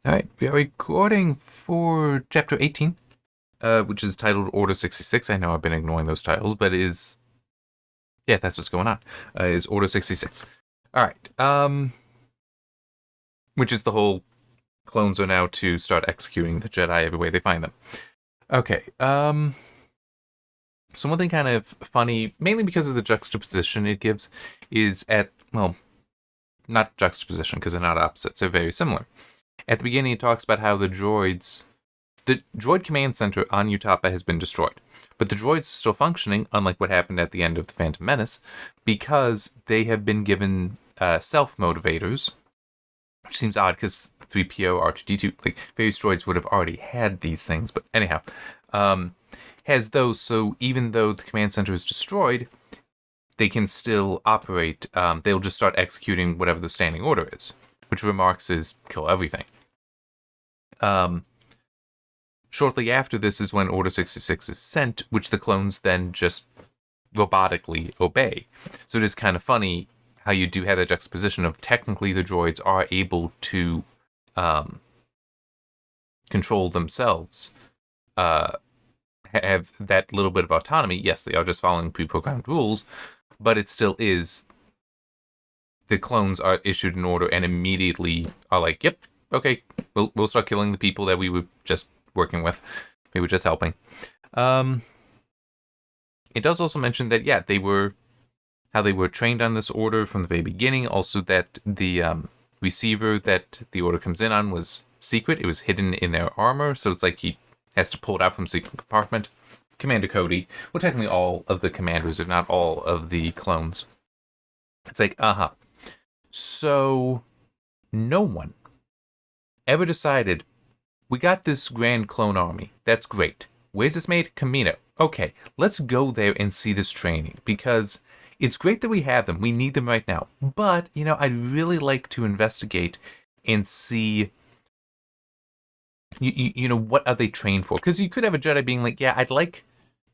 All right, we are recording for chapter 18, which is titled Order 66. I know I've been ignoring those titles, but yeah, that's what's going on. Is Order 66. All right, which is the whole clones are now to start executing the Jedi every way they find them. Okay, so one thing kind of funny, mainly because of the juxtaposition it gives, is not juxtaposition because they're not opposites, they're very similar. At the beginning, it talks about how the droid command center on Utapa has been destroyed. But the droids are still functioning, unlike what happened at the end of The Phantom Menace, because they have been given self-motivators, which seems odd because 3PO, R2-D2, like, various droids would have already had these things, but anyhow, has those, so even though the command center is destroyed, they can still operate. They'll just start executing whatever the standing order is, which remarks is kill everything. Shortly after this is when Order 66 is sent, which the clones then just robotically obey. So it is kind of funny how you do have that juxtaposition of technically the droids are able to control themselves, have that little bit of autonomy. Yes, they are just following pre-programmed rules, but it still is the clones are issued an order and immediately are like, yep, okay, we'll start killing the people that we were just working with. We were just helping. It does also mention that, yeah, how they were trained on this order from the very beginning. Also that the receiver that the order comes in on was secret. It was hidden in their armor, so it's like he has to pull it out from secret compartment. Commander Cody, well, technically all of the commanders, if not all of the clones. It's like, So, no one ever decided, we got this grand clone army. That's great. Where's this made? Camino. Okay, let's go there and see this training, because it's great that we have them. We need them right now. But, I'd really like to investigate and see, what are they trained for? Because you could have a Jedi being like, yeah, I'd like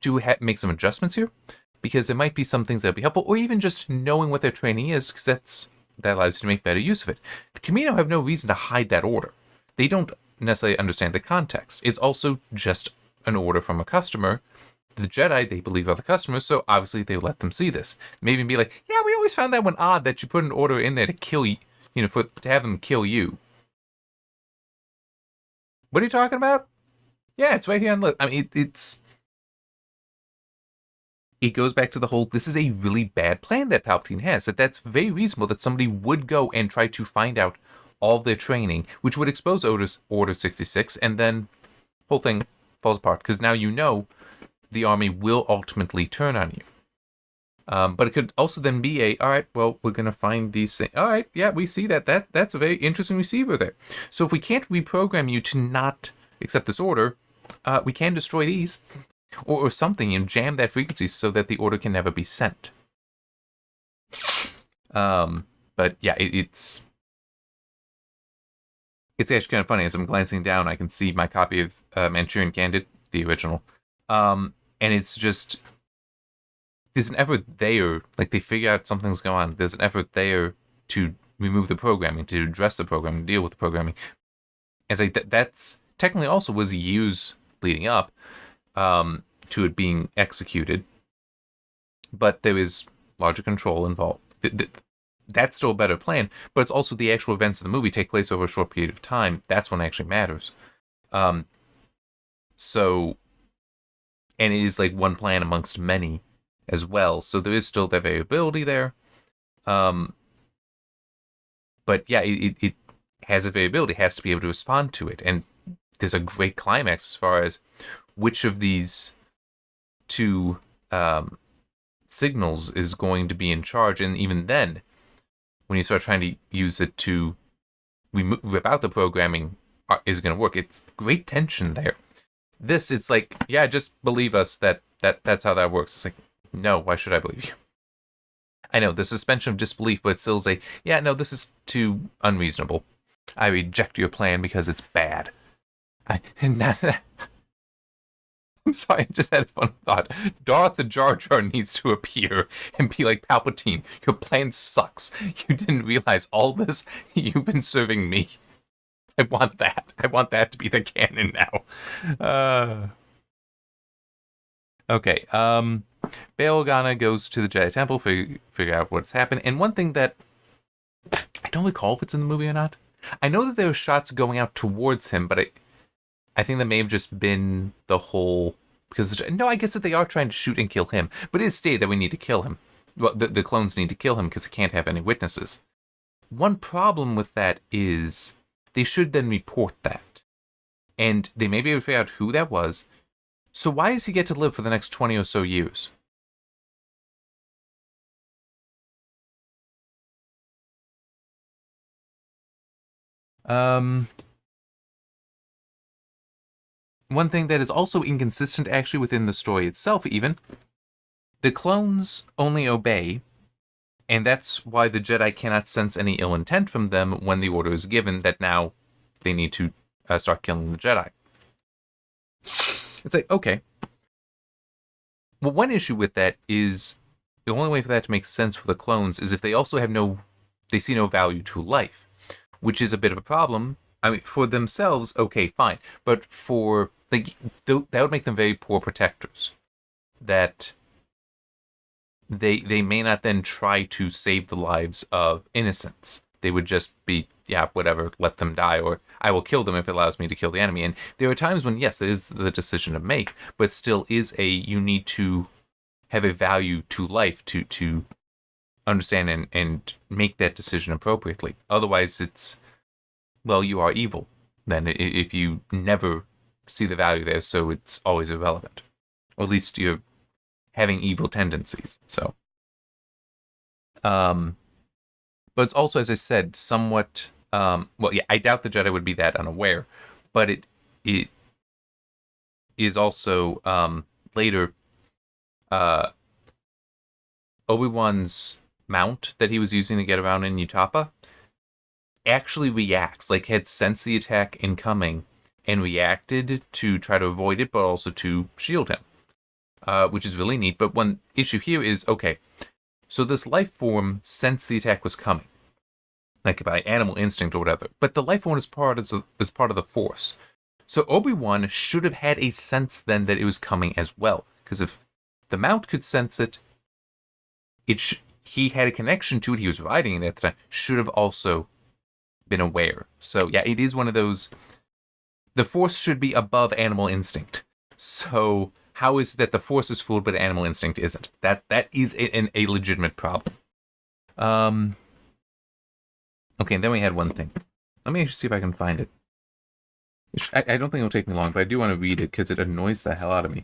to make some adjustments here, because there might be some things that would be helpful, or even just knowing what their training is, because that allows you to make better use of it. The Camino have no reason to hide that order. They don't necessarily understand the context. It's also just an order from a customer. The Jedi, they believe, are the customers, so obviously they let them see this. Maybe be like, yeah, we always found that one odd that you put an order in there to kill you, to have them kill you. What are you talking about? Yeah, it's right here on the list. I mean, it goes back to the whole, this is a really bad plan that Palpatine has, that's very reasonable that somebody would go and try to find out all of their training, which would expose Order 66, and then the whole thing falls apart, because now the army will ultimately turn on you. But it could also then be all right, well, we're going to find these things. All right, yeah, we see that's a very interesting receiver there. So if we can't reprogram you to not accept this order, we can destroy these. Or something, and jam that frequency so that the order can never be sent. But yeah, it's actually kind of funny. As I'm glancing down, I can see my copy of Manchurian Candidate, the original. And it's just, there's an effort there, like they figure out something's going on. There's an effort there to remove the programming, to address the programming, deal with the programming. And it's like that's technically also was used leading up to it being executed, but there is larger control involved. That's still a better plan, but it's also the actual events of the movie take place over a short period of time. That's when it actually matters. So, and it is like one plan amongst many as well, so there is still that variability there. But yeah, it has a variability, it has to be able to respond to it, and there's a great climax as far as which of these two signals is going to be in charge, and even then, when you start trying to use it to rip out the programming, is it going to work? It's great tension there. This, it's like, yeah, just believe us that's how that works. It's like, no, why should I believe you? I know, the suspension of disbelief, but it's still yeah, no, this is too unreasonable. I reject your plan because it's bad. I'm sorry, I just had a fun thought. Darth the Jar Jar needs to appear and be like, Palpatine, your plan sucks. You didn't realize all this? You've been serving me. I want that. I want that to be the canon now. Okay. Bail Organa goes to the Jedi Temple, figure out what's happened. And one thing that I don't recall if it's in the movie or not. I know that there were shots going out towards him, but I think that may have just been the whole... Because, no, I guess that they are trying to shoot and kill him. But it is stated that we need to kill him. Well, the clones need to kill him because he can't have any witnesses. One problem with that is they should then report that. And they may be able to figure out who that was. So why does he get to live for the next 20 or so years? One thing that is also inconsistent, actually, within the story itself, even, the clones only obey, and that's why the Jedi cannot sense any ill intent from them when the order is given that now they need to start killing the Jedi. It's like, okay. Well, one issue with that is the only way for that to make sense for the clones is if they also have they see no value to life, which is a bit of a problem. I mean, for themselves, okay, fine. But for, that would make them very poor protectors. That they may not then try to save the lives of innocents. They would just be, yeah, whatever, let them die, or I will kill them if it allows me to kill the enemy. And there are times when, yes, it is the decision to make, but still you need to have a value to life to understand and make that decision appropriately. Otherwise, it's, well, you are evil. Then if you never see the value there, so it's always irrelevant. Or at least you're having evil tendencies. So, but it's also, as I said, somewhat, well, yeah, I doubt the Jedi would be that unaware, but it is also, later, Obi-Wan's mount that he was using to get around in Utappa actually reacts, like had sensed the attack incoming and reacted to try to avoid it, but also to shield him, which is really neat. But one issue here is, okay, so this life form sensed the attack was coming, like by animal instinct or whatever, but the life form is part of the Force. So Obi-Wan should have had a sense then that it was coming as well, because if the mount could sense it, he had a connection to it, he was riding it at the time, should have also been aware. So yeah, it is one of those, the Force should be above animal instinct. So how is it that the Force is fooled but animal instinct isn't? That is a legitimate problem. Okay, and then we had one thing. Let me see if I can find it. I don't think it'll take me long, but I do want to read it because it annoys the hell out of me.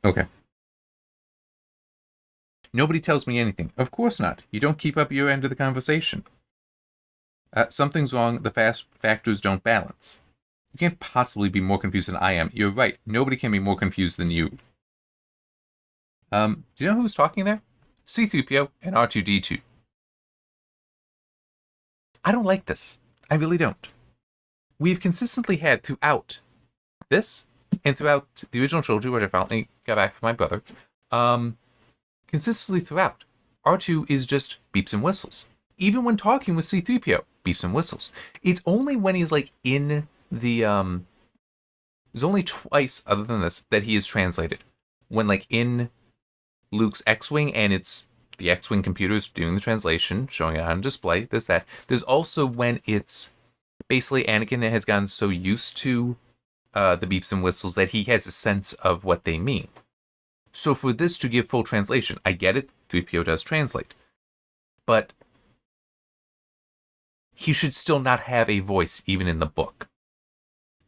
Okay. Nobody tells me anything. Of course not. You don't keep up your end of the conversation. Something's wrong. The factors don't balance. You can't possibly be more confused than I am. You're right. Nobody can be more confused than you. Do you know who's talking there? C-3PO and R2-D2. I don't like this. I really don't. We've consistently had throughout this and throughout the original trilogy, which I finally got back from my brother, consistently throughout, R2 is just beeps and whistles. Even when talking with C-3PO, beeps and whistles. It's only when he's like in the, there's only twice other than this that he is translated. When like in Luke's X-Wing and it's the X-Wing computers doing the translation, showing it on display, there's that. There's also when it's basically Anakin has gotten so used to the beeps and whistles that he has a sense of what they mean. So for this to give full translation, I get it, 3PO does translate. But he should still not have a voice even in the book.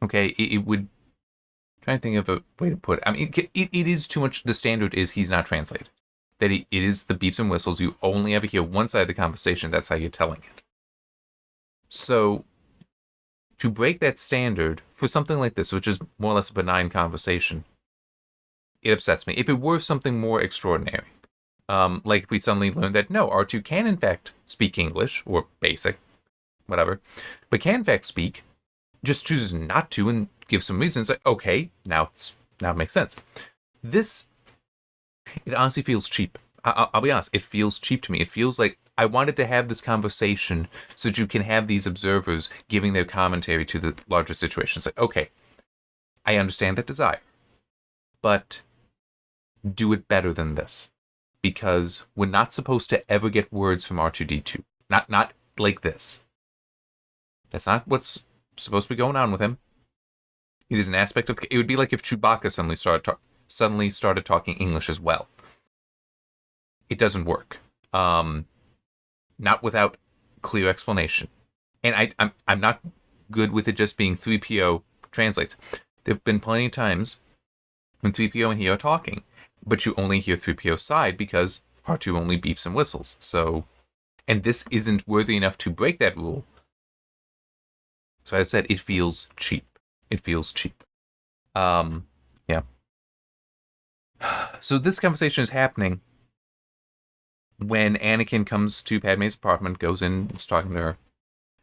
Okay, it would... I'm trying to think of a way to put it. I mean, it is too much. The standard is he's not translated. That it is the beeps and whistles. You only ever hear one side of the conversation. That's how you're telling it. So, to break that standard for something like this, which is more or less a benign conversation, it upsets me. If it were something more extraordinary, like if we suddenly learned that, no, R2 can in fact speak English, or basic, whatever, but can in fact speak, just chooses not to and gives some reasons, like, okay, now it makes sense. This, it honestly feels cheap. I'll be honest, it feels cheap to me. It feels like I wanted to have this conversation so that you can have these observers giving their commentary to the larger situation. It's like, okay, I understand that desire, but do it better than this. Because we're not supposed to ever get words from R2-D2. Not like this. That's not what's supposed to be going on with him. It is an aspect of... It would be like if Chewbacca suddenly started talking English as well. It doesn't work. Not without clear explanation. And I'm not good with it just being 3PO translates. There have been plenty of times when 3PO and he are talking, but you only hear 3PO's side because R2 only beeps and whistles. So, and this isn't worthy enough to break that rule. So as I said, it feels cheap. It feels cheap. Yeah. So this conversation is happening when Anakin comes to Padme's apartment, goes in, is talking to her,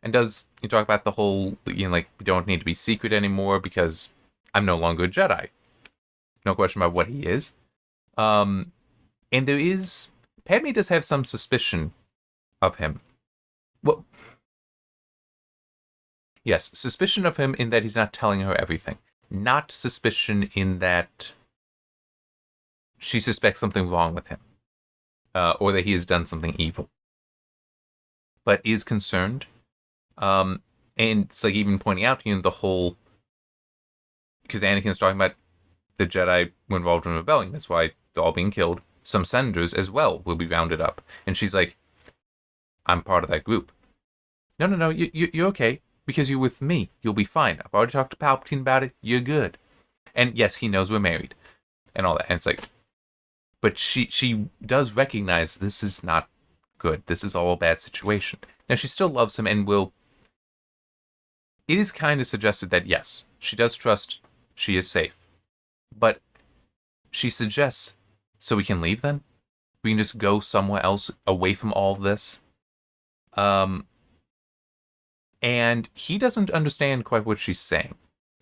and you talk about the whole, like, we don't need to be secret anymore because I'm no longer a Jedi. No question about what he is. And Padme does have some suspicion of him. Well, yes, suspicion of him in that he's not telling her everything. Not suspicion in that she suspects something wrong with him. Or that he has done something evil. But is concerned. And it's like even pointing out, the whole... Because Anakin's talking about the Jedi were involved in rebellion. That's why they're all being killed. Some senators as well will be rounded up. And she's like, I'm part of that group. No, you're okay. Because you're with me. You'll be fine. I've already talked to Palpatine about it. You're good. And yes, he knows we're married. And all that. And it's like... But she does recognize this is not good. This is all a bad situation. Now, she still loves him and will... It is kind of suggested that, yes, she does trust she is safe. But she suggests, so we can leave then? We can just go somewhere else away from all this? And he doesn't understand quite what she's saying.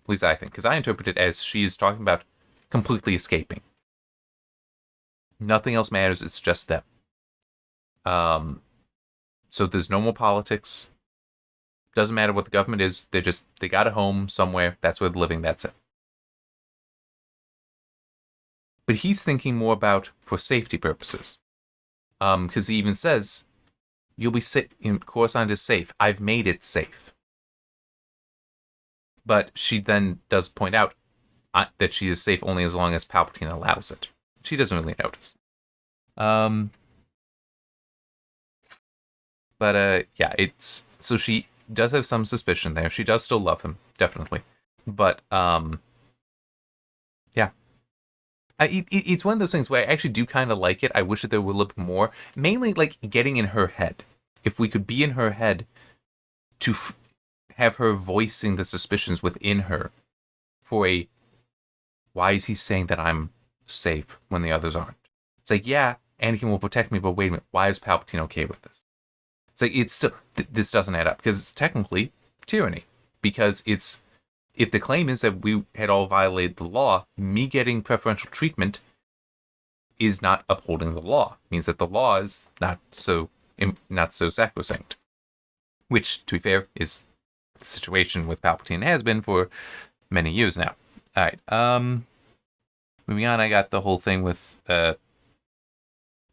At least I think. Because I interpret it as she is talking about completely escaping. Nothing else matters. It's just them. So there's no more politics. Doesn't matter what the government is. They got a home somewhere. That's where they're living. That's it. But he's thinking more about for safety purposes. Because he even says, you'll be safe. Coruscant is safe. I've made it safe. But she then does point out that she is safe only as long as Palpatine allows it. She doesn't really notice. Yeah, it's... So she does have some suspicion there. She does still love him, definitely. But, yeah. It's one of those things where I actually do kind of like it. I wish that there were a little bit more. Mainly, like, getting in her head. If we could be in her head to have her voicing the suspicions within her for a... Why is he saying that I'm safe when the others aren't? It's like, yeah, Anakin will protect me, but wait a minute, why is Palpatine okay with this? It's like, it's still, this doesn't add up, because it's technically tyranny. Because it's, if the claim is that we had all violated the law, me getting preferential treatment is not upholding the law. It means that the law is not so sacrosanct. Which, to be fair, is the situation with Palpatine has been for many years now. Alright, moving on, I got the whole thing with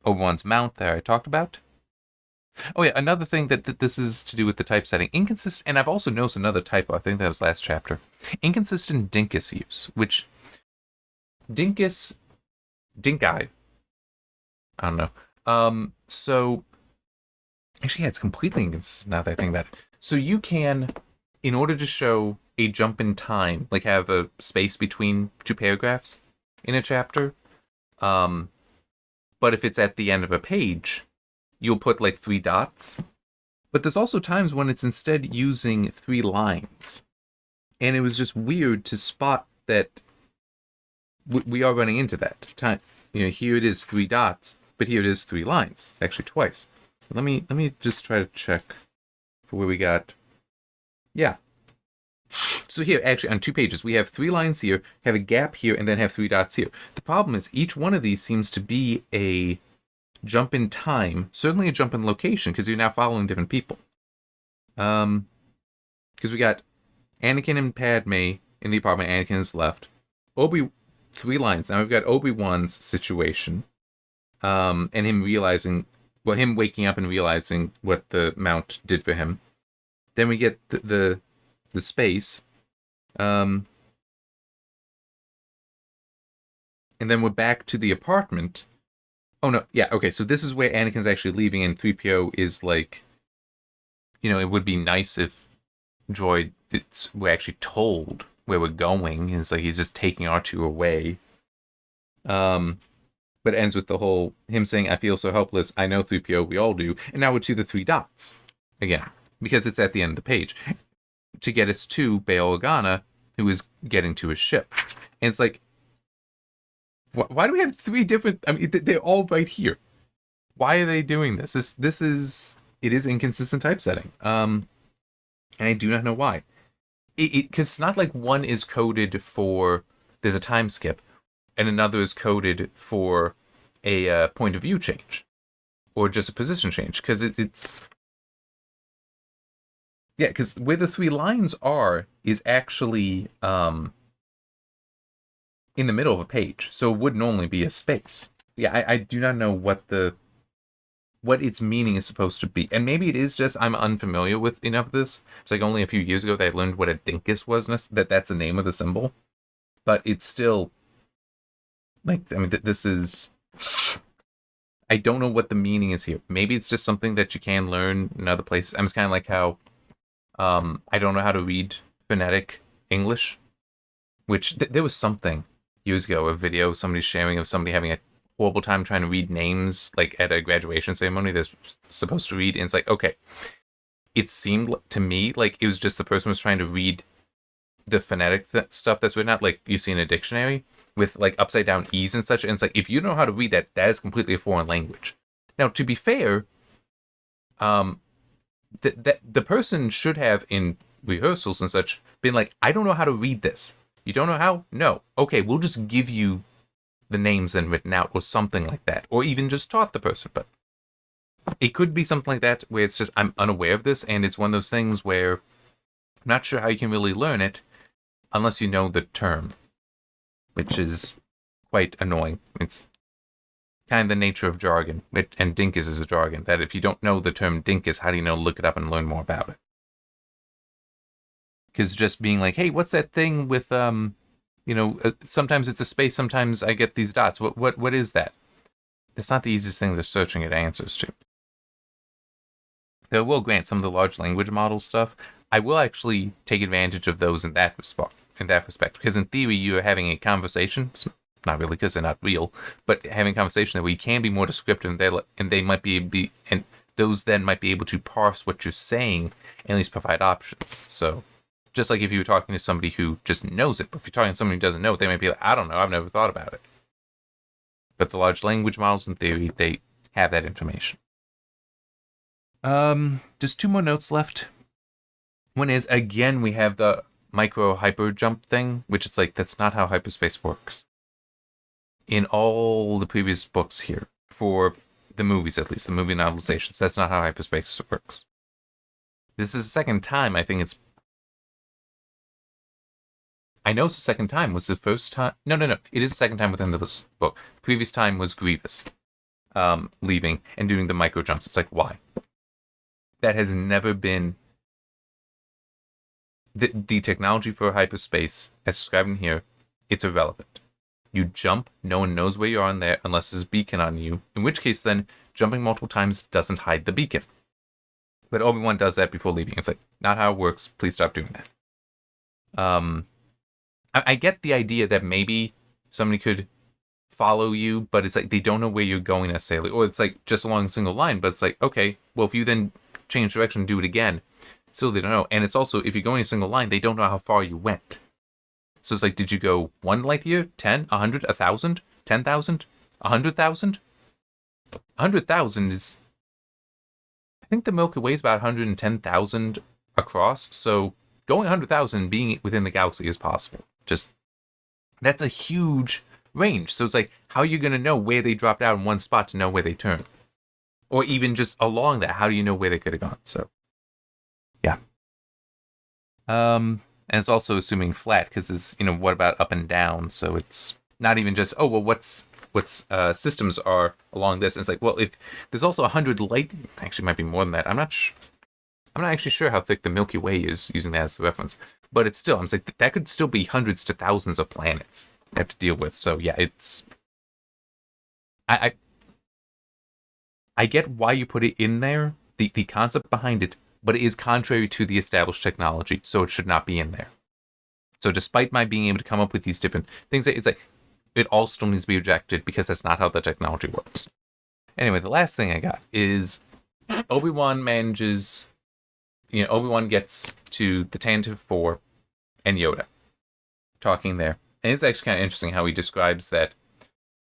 Obi-Wan's mount that I talked about. Oh yeah, another thing that this is to do with the typesetting. Inconsistent, and I've also noticed another typo, I think that was last chapter. Inconsistent dinkus use, which... Dinkai, I don't know. So... Actually, yeah, it's completely inconsistent now that I think about it. So you can, in order to show a jump in time, like have a space between two paragraphs in a chapter, but if it's at the end of a page, you'll put like 3 dots. But there's also times when it's instead using 3 lines. And it was just weird to spot that we are running into that time. Here it is 3 dots, but here it is 3 lines. Actually twice. Let me just try to check for where we got. Yeah. So here, actually, on 2 pages, we have 3 lines here, have a gap here, and then have 3 dots here. The problem is each one of these seems to be a jump in time, certainly a jump in location, because you're now following different people. Because we got Anakin and Padme in the apartment. Anakin is left. 3 lines. Now we've got Obi-Wan's situation. And him realizing, him waking up and realizing what the mount did for him. Then we get the space. And then we're back to the apartment. Oh, no. Yeah, okay. So this is where Anakin's actually leaving, and 3PO is like, it would be nice if we're actually told where we're going. And it's like he's just taking R2 away. But it ends with the whole, him saying, I feel so helpless. I know 3PO, we all do. And now we're to the 3 dots. Again, because it's at the end of the page. To get us to Bail Organa, who is getting to his ship. And it's like, why do we have 3 different... I mean, they're all right here. Why are they doing this? It is inconsistent typesetting. And I do not know why. Because it's not like one is coded for... There's a time skip. And another is coded for a point of view change. Or just a position change. Because it's... Yeah, because where the 3 lines are is actually in the middle of a page. So it would normally be a space. Yeah, I do not know what its meaning is supposed to be. And maybe it is just I'm unfamiliar with enough of this. It's like only a few years ago that I learned what a dinkus was, that's the name of the symbol. But it's still... Like, I mean, this is... I don't know what the meaning is here. Maybe it's just something that you can learn in other places. I'm just kind of like how... I don't know how to read phonetic English, which there was something years ago, a video somebody sharing of somebody having a horrible time trying to read names, like at a graduation ceremony they're supposed to read, and it's like, okay, it seemed to me like it was just the person was trying to read the phonetic stuff that's written out, like you see in a dictionary, with like upside down E's and such, and it's like, if you don't know how to read that, that is completely a foreign language. Now, to be fair, the person should have in rehearsals and such been like, I don't know how to read this. You don't know how? No. Okay, we'll just give you the names and written out or something like that. Or even just taught the person. But it could be something like that where it's just, I'm unaware of this, and it's one of those things where I'm not sure how you can really learn it unless you know the term, which is quite annoying. It's kind of the nature of jargon, and dinkus is a jargon, that if you don't know the term dinkus, how do you know to look it up and learn more about it? Because just being like, hey, what's that thing with, sometimes it's a space, sometimes I get these dots. What is that? It's not the easiest thing to searching at answers to. Though I will grant some of the large language model stuff, I will actually take advantage of those in that respect. Because in theory, you're having a conversation, not really because they're not real, but having a conversation where you can be more descriptive, and they might and those then might be able to parse what you're saying and at least provide options. So, just like if you were talking to somebody who just knows it, but if you're talking to somebody who doesn't know it, they might be like, I don't know, I've never thought about it. But the large language models, in theory, they have that information. Just 2 more notes left. One is, again, we have the micro hyper jump thing, which it's like, that's not how hyperspace works. In all the previous books here, for the movies at least, the movie novelizations, that's not how hyperspace works. This is the second time, I think it's... I know it's the second time. Was the first time? No. It is the second time within the book. The previous time was Grievous leaving and doing the micro jumps. It's like, why? That has never been... The technology for hyperspace, as described in here, it's irrelevant. You jump, no one knows where you are in there unless there's a beacon on you, in which case then, jumping multiple times doesn't hide the beacon. But Obi-Wan does that before leaving. It's like, not how it works, please stop doing that. I get the idea that maybe somebody could follow you, but it's like they don't know where you're going necessarily. Or it's like just along a single line, but it's like, okay, well, if you then change direction and do it again, still they don't know. And it's also, if you're going a single line, they don't know how far you went. So it's like, did you go 1 light year, 10, 100, 1,000, 10,000, 100,000? 100,000 is... I think the Milky Way is about 110,000 across, so going 100,000 being within the galaxy is possible. Just, that's a huge range. So it's like, how are you going to know where they dropped out in one spot to know where they turned? Or even just along that, how do you know where they could have gone? So, yeah. And it's also assuming flat, because it's, what about up and down? So it's not even just, oh, well, what's systems are along this. And it's like, well, if there's also 100 light, actually might be more than that. I'm not actually sure how thick the Milky Way is, using that as a reference. But it's still, I'm saying that could still be hundreds to thousands of planets they have to deal with. So yeah, it's, I get why you put it in there, the concept behind it, but it is contrary to the established technology, so it should not be in there. So despite my being able to come up with these different things, it's like, it all still needs to be rejected because that's not how the technology works. Anyway, the last thing I got is Obi-Wan manages, Obi-Wan gets to the Tantive 4 and Yoda talking there. And it's actually kind of interesting how he describes that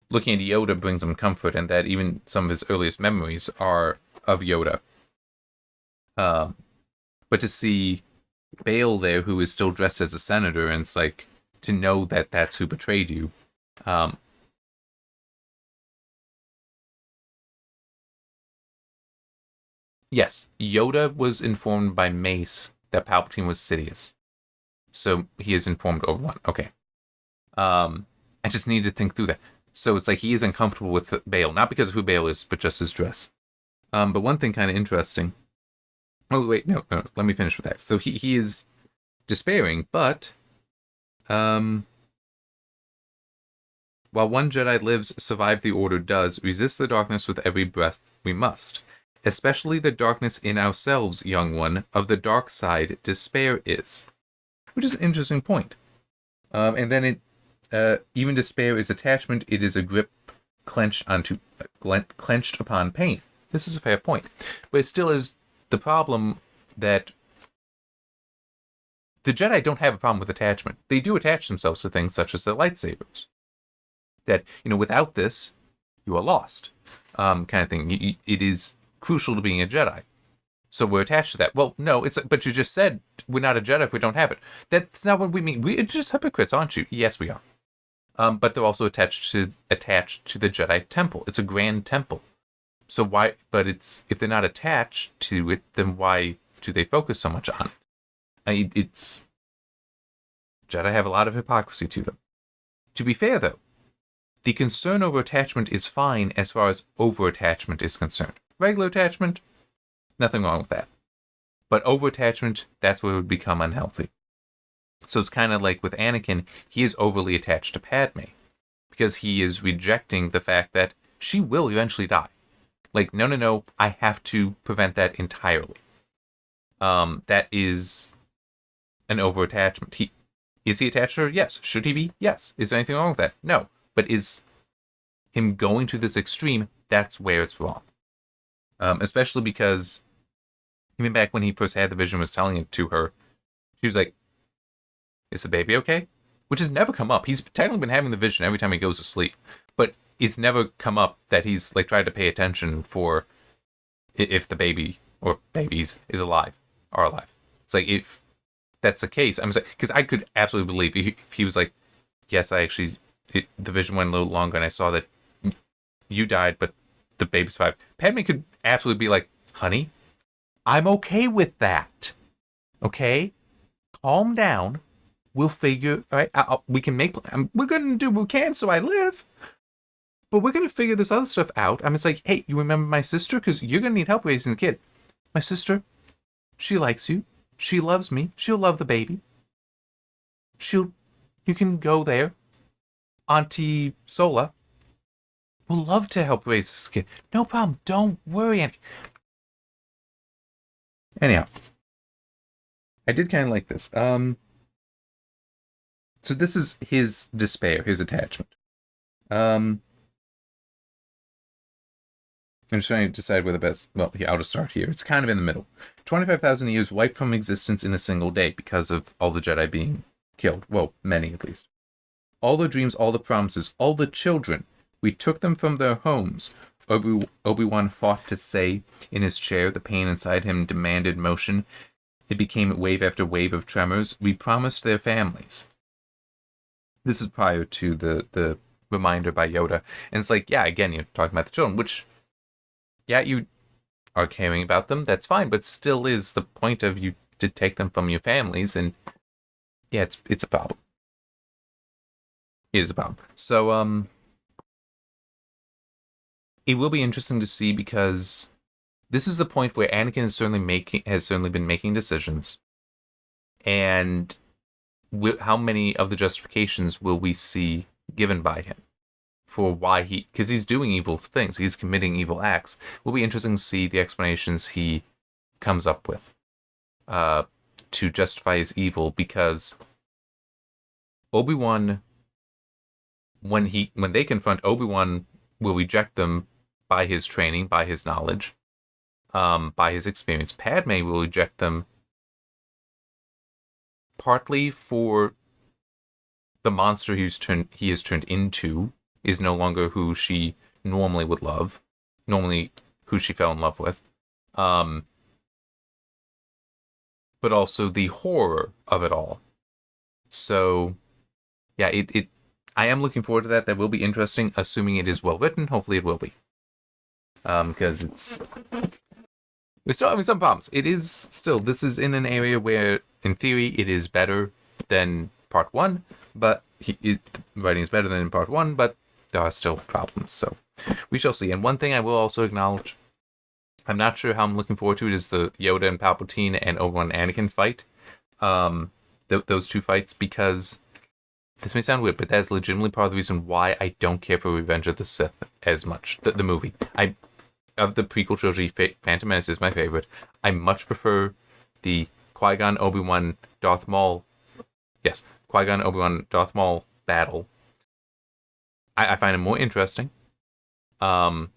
looking at Yoda brings him comfort, and that even some of his earliest memories are of Yoda. But to see Bail there, who is still dressed as a senator, and it's like, to know that that's who betrayed you. Yes, Yoda was informed by Mace that Palpatine was Sidious. So he is informed Obi-Wan. Okay. I just needed to think through that. So it's like he is uncomfortable with Bail, not because of who Bail is, but just his dress. But one thing kind of interesting. Oh, wait, no, let me finish with that. So he is despairing, but while one Jedi lives, survive the Order does, resist the darkness with every breath we must. Especially the darkness in ourselves, young one, of the dark side, despair is. Which is an interesting point. And then it, even despair is attachment, it is a grip clenched upon pain. This is a fair point. But it still is the problem that the Jedi don't have a problem with attachment. They do attach themselves to things such as their lightsabers. That, without this, you are lost. Kind of thing. It is crucial to being a Jedi. So we're attached to that. Well, no, but you just said we're not a Jedi if we don't have it. That's not what we mean. We're just hypocrites, aren't you? Yes, we are. But they're also attached to the Jedi temple. It's a grand temple. So why? But if they're not attached to it, then why do they focus so much on it? Jedi have a lot of hypocrisy to them. To be fair, though, the concern over attachment is fine as far as over-attachment is concerned. Regular attachment, nothing wrong with that. But over-attachment, that's where it would become unhealthy. So it's kind of like with Anakin, he is overly attached to Padme. Because he is rejecting the fact that she will eventually die. Like, no, I have to prevent that entirely. That is an over-attachment. Is he attached to her? Yes. Should he be? Yes. Is there anything wrong with that? No. But is him going to this extreme, that's where it's wrong. Especially because even back when he first had the vision, was telling it to her, she was like, is the baby okay? Which has never come up. He's technically been having the vision every time he goes to sleep. But it's never come up that he's like tried to pay attention for if the baby or babies is alive. It's like, if that's the case, I'm saying, because I could absolutely believe if he was like, yes, I actually, the vision went a little longer and I saw that you died, but the baby survived. Padme could absolutely be like, honey, I'm okay with that. Okay? Calm down. We'll figure, all right? We can make, we're going to do what we can so I live. But we're going to figure this other stuff out. It's like, hey, you remember my sister? Because you're going to need help raising the kid. My sister, she likes you. She loves me. She'll love the baby. You can go there. Auntie Sola will love to help raise this kid. No problem. Don't worry, Auntie. Anyhow, I did kind of like this. So this is his despair, his attachment. I'm just trying to decide where the best... Well, yeah, I'll just start here. It's kind of in the middle. 25,000 years wiped from existence in a single day because of all the Jedi being killed. Well, many at least. All the dreams, all the promises, all the children. We took them from their homes. Obi-Wan fought to say in his chair. The pain inside him demanded motion. It became wave after wave of tremors. We promised their families. This is prior to the reminder by Yoda. And it's like, yeah, again, you're talking about the children, which... Yeah, are caring about them, that's fine. But still, is the point of you to take them from your families, and yeah, it's a problem. It is a problem. So it will be interesting to see, because this is the point where Anakin has certainly been making decisions, and how many of the justifications will we see given by him for why because he's doing evil things, he's committing evil acts. Will be interesting to see the explanations he comes up with to justify his evil, because Obi-Wan, when they confront Obi-Wan, will reject them by his training, by his knowledge, by his experience. Padme will reject them partly for the monster he has turned into is no longer who she normally would love, normally who she fell in love with, but also the horror of it all. So, yeah, I am looking forward to that. That will be interesting, assuming it is well written. Hopefully, it will be, because we're still having some problems. This is in an area where, in theory, it is better than Part 1, but writing is better than in Part 1, but there are still problems, so we shall see. And one thing I will also acknowledge, I'm not sure how I'm looking forward to it, is the Yoda and Palpatine and Obi-Wan Anakin fight. Those two fights, because this may sound weird, but that's legitimately part of the reason why I don't care for Revenge of the Sith as much. The movie. Of the prequel trilogy, Phantom Menace is my favorite. I much prefer the Qui-Gon, Obi-Wan, Darth Maul. Yes, Qui-Gon, Obi-Wan, Darth Maul battle. I find it more interesting. And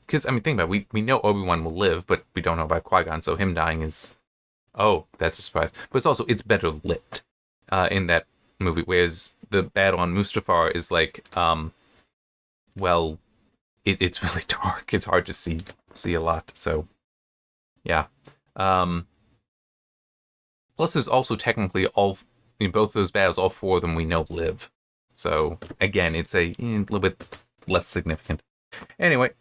because, think about it, we know Obi-Wan will live, but we don't know about Qui-Gon, so him dying is, that's a surprise. But it's better lit in that movie, whereas the battle on Mustafar is like, it's really dark. It's hard to see a lot. So, yeah. Plus, there's also technically in both those battles, all four of them we know live. So, again, it's a little bit less significant. Anyway,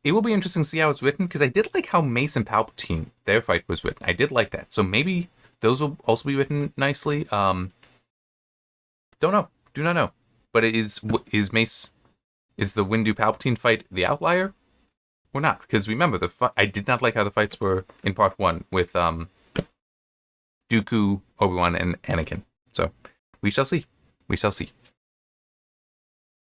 it will be interesting to see how it's written, because I did like how Mace and Palpatine, their fight was written. I did like that. So maybe those will also be written nicely. Don't know. Do not know. But is the Windu Palpatine fight the outlier or not? Because remember, I did not like how the fights were in Part 1 with Dooku, Obi-Wan, and Anakin. So we shall see. We shall see.